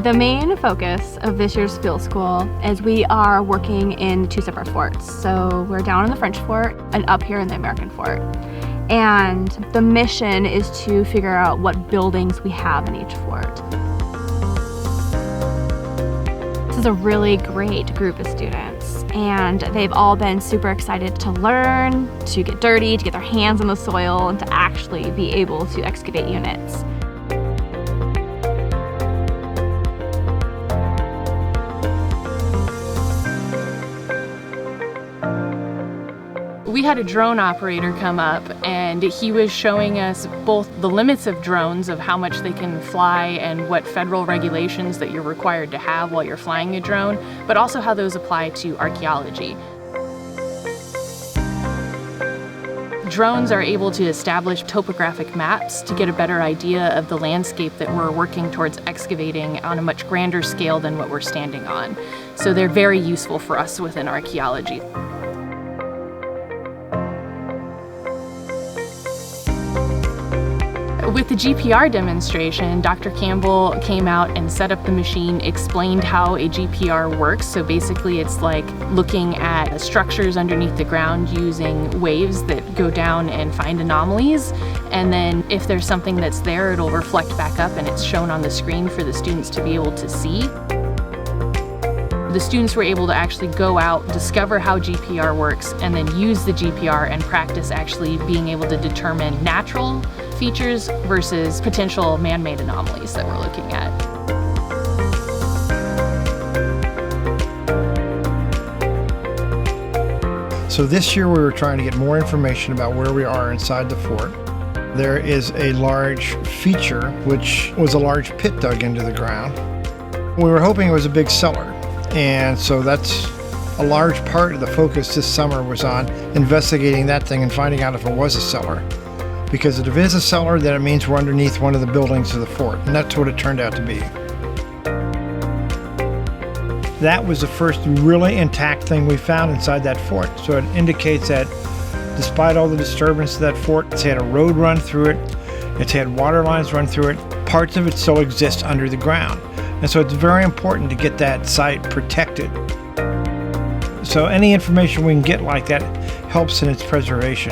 The main focus of this year's field school is we are working in two separate forts. So we're down in the French fort and up here in the American fort. And the mission is to figure out what buildings we have in each fort. This is a really great group of students, and they've all been super excited to learn, to get dirty, to get their hands on the soil, and to actually be able to excavate units. We had a drone operator come up, and he was showing us both the limits of drones, of how much they can fly and what federal regulations that you're required to have while you're flying a drone, but also how those apply to archaeology. Drones are able to establish topographic maps to get a better idea of the landscape that we're working towards excavating on a much grander scale than what we're standing on. So they're very useful for us within archaeology. With the GPR demonstration, Dr. Campbell came out and set up the machine, explained how a GPR works. So basically it's like looking at structures underneath the ground using waves that go down and find anomalies. And then if there's something that's there, it'll reflect back up and it's shown on the screen for the students to be able to see. The students were able to actually go out, discover how GPR works, and then use the GPR and practice actually being able to determine natural features versus potential man-made anomalies that we're looking at. So this year we were trying to get more information about where we are inside the fort. There is a large feature, which was a large pit dug into the ground. We were hoping it was a big cellar. And so that's a large part of the focus this summer was on investigating that thing and finding out if it was a cellar. Because if it is a cellar, then it means we're underneath one of the buildings of the fort, and that's what it turned out to be. That was the first really intact thing we found inside that fort. So it indicates that despite all the disturbance of that fort, it's had a road run through it, it's had water lines run through it, parts of it still exist under the ground. And so it's very important to get that site protected. So any information we can get like that helps in its preservation.